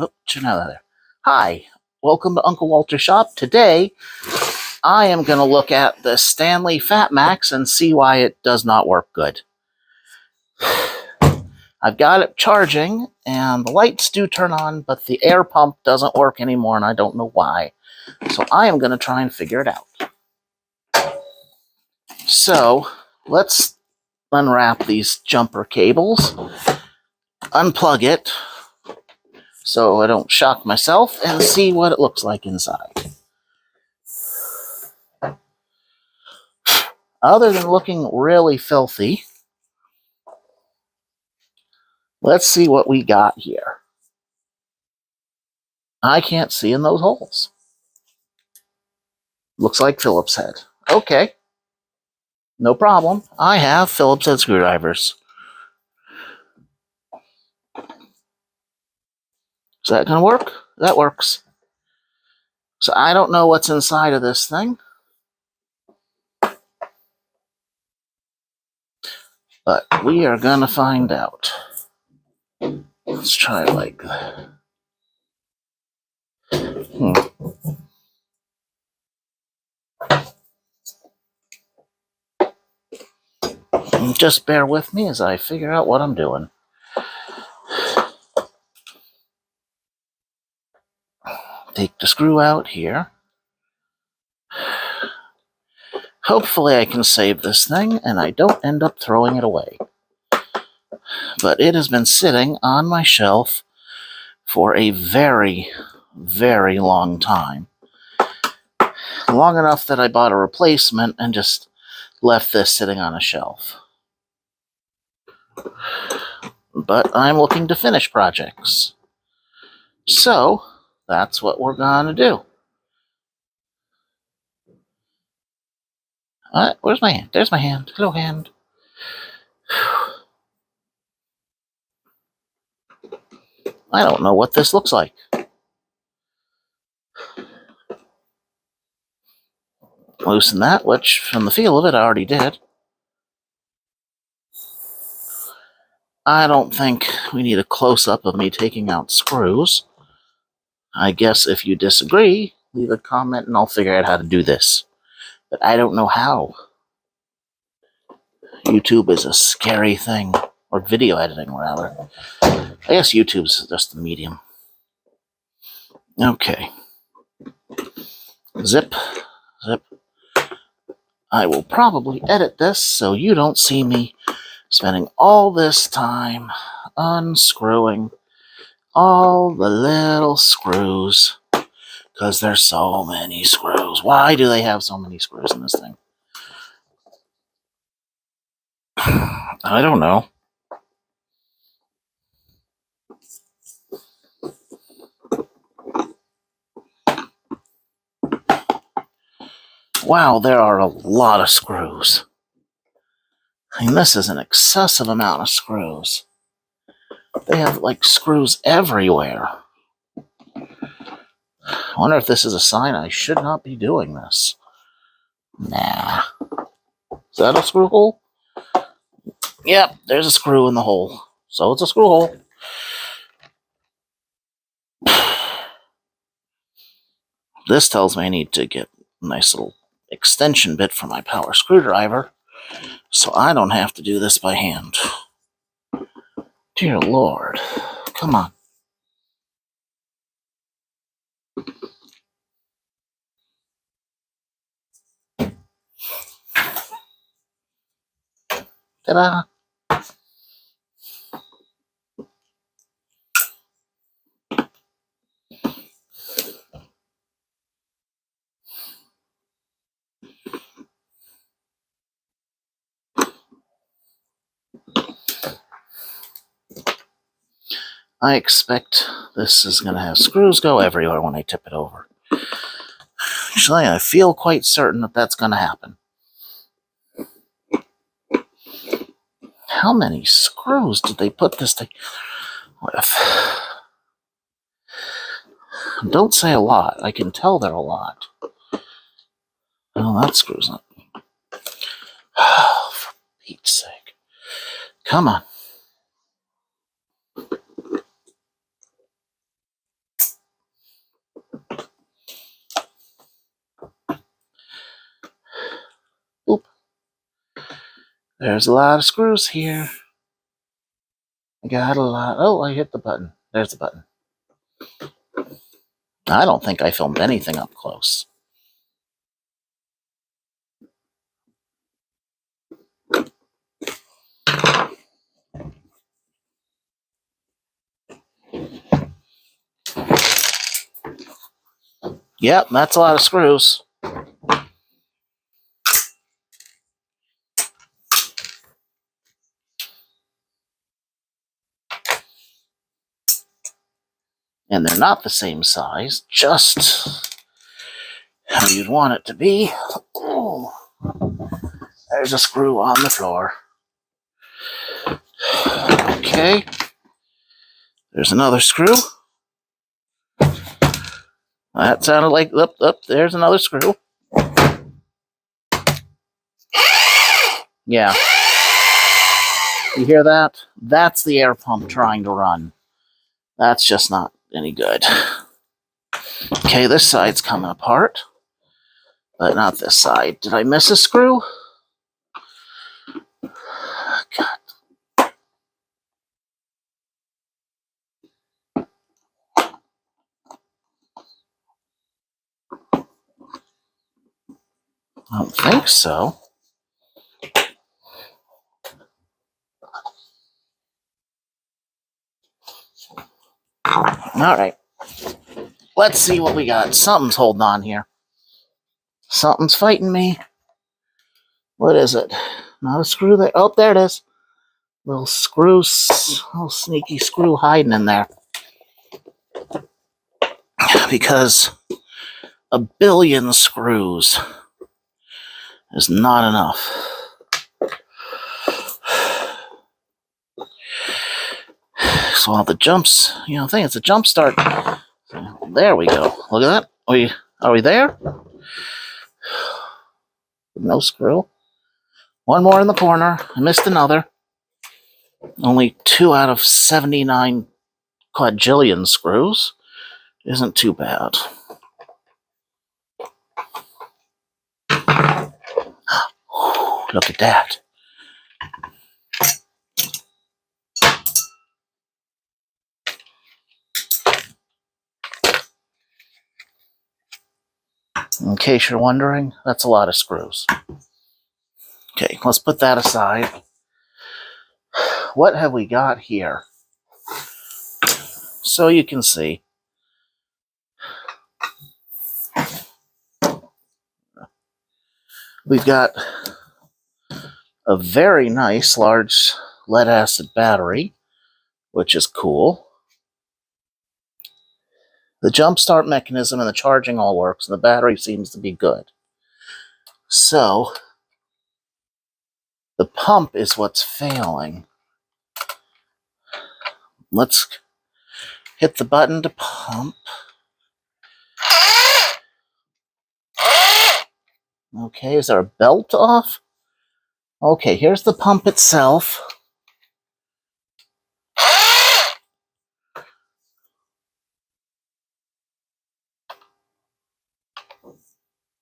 Oh, turn out of there. Hi, welcome to Uncle Walter's shop. Today, I am going to look at the Stanley FaxMax and see why it does not work good. I've got it charging, and the lights do turn on, but the air pump doesn't work anymore, and I don't know why. So I am going to try and figure it out. So, let's unwrap these jumper cables, unplug it, so I don't shock myself, and see what it looks like inside. Other than looking really filthy, let's see what we got here. I can't see in those holes. Looks like Phillips head. Okay. No problem. I have Phillips head screwdrivers. Is that going to work? That works. So I don't know what's inside of this thing. But we are going to find out. Let's try like that. Just bear with me as I figure out what I'm doing. Take the screw out here. Hopefully I can save this thing and I don't end up throwing it away. But it has been sitting on my shelf for a very, very long time. Long enough that I bought a replacement and just left this sitting on a shelf. But I'm looking to finish projects. So, that's what we're going to do. Where's my hand? There's my hand. Hello, hand. I don't know what this looks like. Loosen that, which, from the feel of it, I already did. I don't think we need a close-up of me taking out screws. I guess if you disagree, leave a comment and I'll figure out how to do this. But I don't know how. YouTube is a scary thing. Or video editing, rather. I guess YouTube's just the medium. Okay. Zip. Zip. I will probably edit this so you don't see me spending all this time unscrewing all the little screws. Because there's so many screws. Why do they have so many screws in this thing? I don't know. Wow, there are a lot of screws. I mean, this is an excessive amount of screws. They have, like, screws everywhere. I wonder if this is a sign I should not be doing this. Nah. Is that a screw hole? Yep, there's a screw in the hole. So it's a screw hole. This tells me I need to get a nice little extension bit for my power screwdriver so I don't have to do this by hand. Dear Lord. Come on. Ta-da! I expect this is going to have screws go everywhere when I tip it over. Actually, I feel quite certain that that's going to happen. How many screws did they put this thing with? Don't say a lot. I can tell they're a lot. Oh, that screws up. Oh, for Pete's sake. Come on. There's a lot of screws here. I got a lot. Oh, I hit the button. There's the button. I don't think I filmed anything up close. Yep, that's a lot of screws. And they're not the same size, just how you'd want it to be. Oh, there's a screw on the floor. Okay. There's another screw. That sounded like, there's another screw. Yeah. You hear that? That's the air pump trying to run. That's just not any good. Okay, this side's coming apart. But not this side. Did I miss a screw? God. I don't think so. All right. Let's see what we got. Something's holding on here. Something's fighting me. What is it? Not a screw there. Oh, there it is. Little screw, little sneaky screw hiding in there. Because a billion screws is not enough. So all the jumps, I think it's a jump start. There we go. Look at that. Are we there? No screw. One more in the corner. I missed another. Only 2 out of 79 quadrillion screws. Isn't too bad. Look at that. In case you're wondering, that's a lot of screws. Okay, let's put that aside. What have we got here? So you can see. We've got a very nice large lead acid battery, which is cool. The jump start mechanism and the charging all works, and the battery seems to be good. So the pump is what's failing. Let's hit the button to pump. Okay, is there a belt off? Okay, here's the pump itself.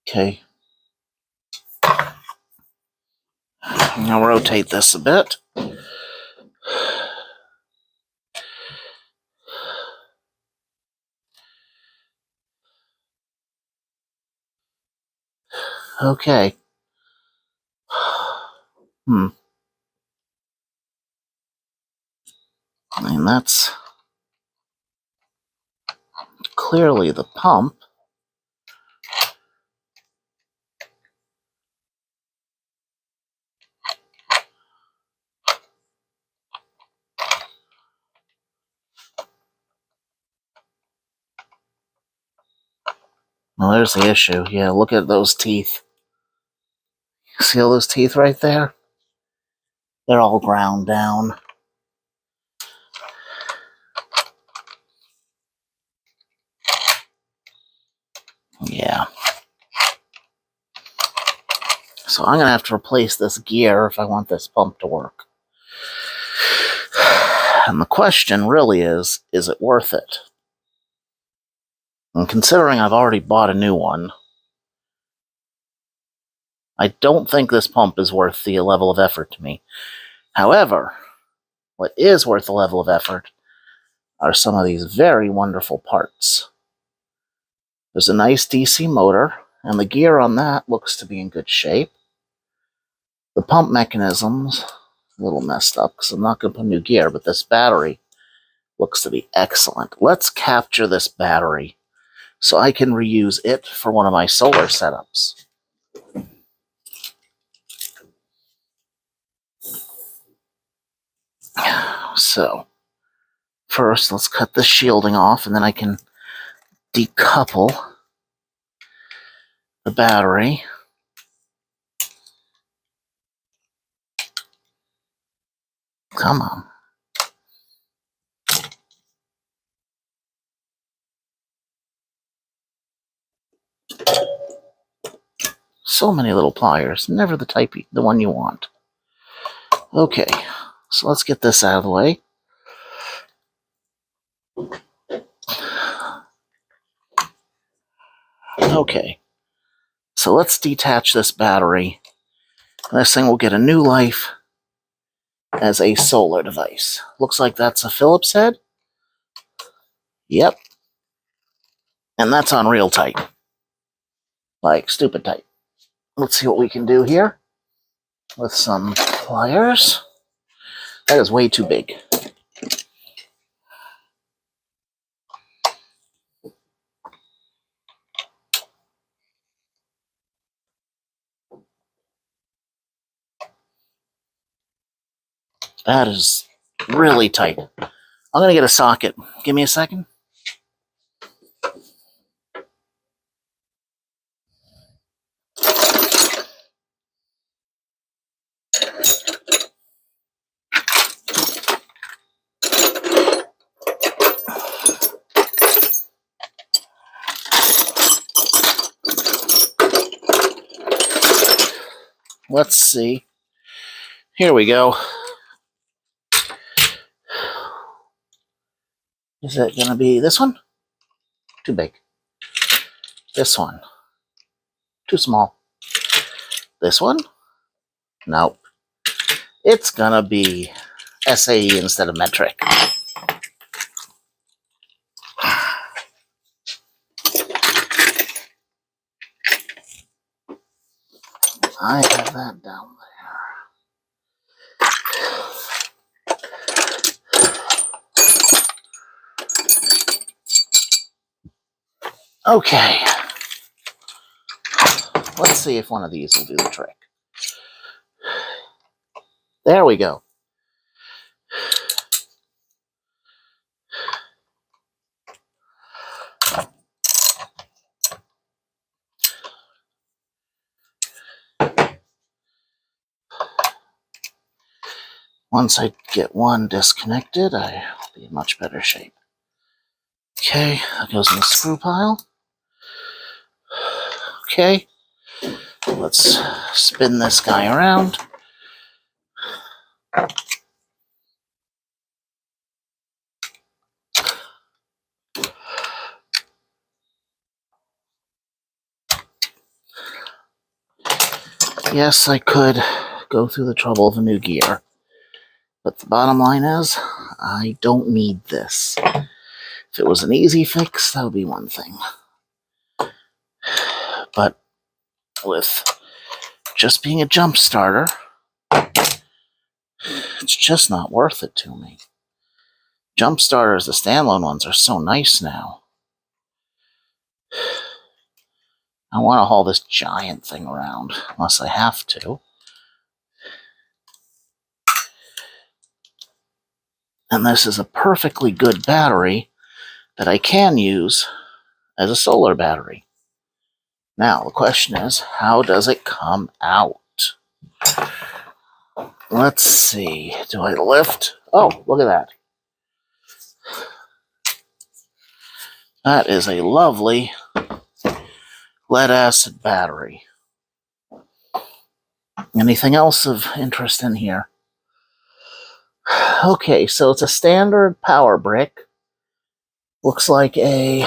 Okay. Now rotate this a bit. Okay. And that's clearly the pump. Well, there's the issue. Yeah, look at those teeth. See all those teeth right there? They're all ground down. Yeah. So I'm going to have to replace this gear if I want this pump to work. And the question really is it worth it? And considering I've already bought a new one, I don't think this pump is worth the level of effort to me. However, what is worth the level of effort are some of these very wonderful parts. There's a nice DC motor, and the gear on that looks to be in good shape. The pump mechanism's a little messed up because I'm not going to put new gear, but this battery looks to be excellent. Let's capture this battery so I can reuse it for one of my solar setups. So, first let's cut the shielding off, and then I can decouple the battery. Come on. So many little pliers, never the one you want. Okay, so let's get this out of the way. Okay, so let's detach this battery. This thing will get a new life as a solar device. Looks like that's a Phillips head. Yep. And that's on real tight. Like stupid tight. Let's see what we can do here with some pliers. That is way too big. That is really tight. I'm going to get a socket. Give me a second. Let's see. Here we go. Is it going to be this one? Too big. This one? Too small. This one? Nope. It's going to be SAE instead of metric. I have that down there. Okay. Let's see if one of these will do the trick. There we go. Once I get one disconnected, I'll be in much better shape. Okay, that goes in the screw pile. Okay, let's spin this guy around. Yes, I could go through the trouble of a new gear, but the bottom line is, I don't need this. If it was an easy fix, that would be one thing. But with just being a jump starter, it's just not worth it to me. Jump starters, the standalone ones, are so nice now. I want to haul this giant thing around, unless I have to. And this is a perfectly good battery that I can use as a solar battery. Now, the question is, how does it come out? Let's see. Do I lift? Oh, look at that. That is a lovely lead-acid battery. Anything else of interest in here? Okay, so it's a standard power brick. Looks like a...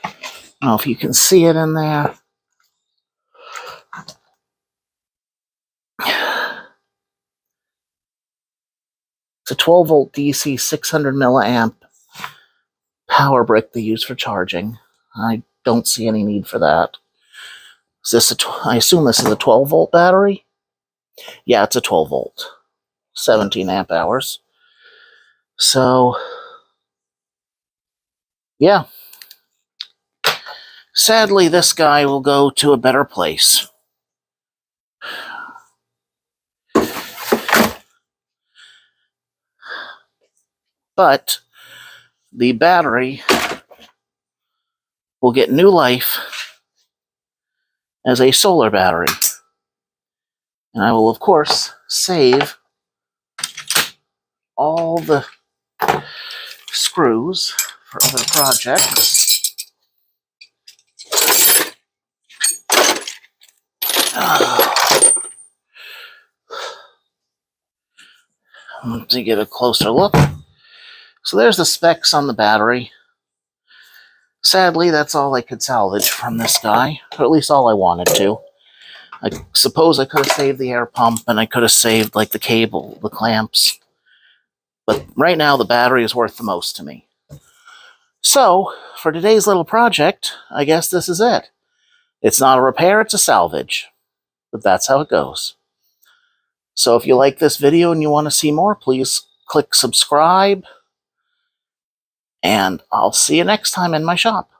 I don't know if you can see it in there. a 12-volt DC 600 milliamp power brick they use for charging. I don't see any need for that. Is this I assume this is a 12-volt battery? Yeah, it's a 12-volt. 17 amp hours. So, yeah. Sadly, this guy will go to a better place. But the battery will get new life as a solar battery. And I will, of course, save all the screws for other projects. To get a closer look. So there's the specs on the battery. Sadly, that's all I could salvage from this guy, or at least all I wanted to. I suppose I could have saved the air pump, and I could have saved like the cable, the clamps. But right now, the battery is worth the most to me. So, for today's little project, I guess this is it. It's not a repair, it's a salvage. But that's how it goes. So if you like this video and you want to see more, please click subscribe. And I'll see you next time in my shop.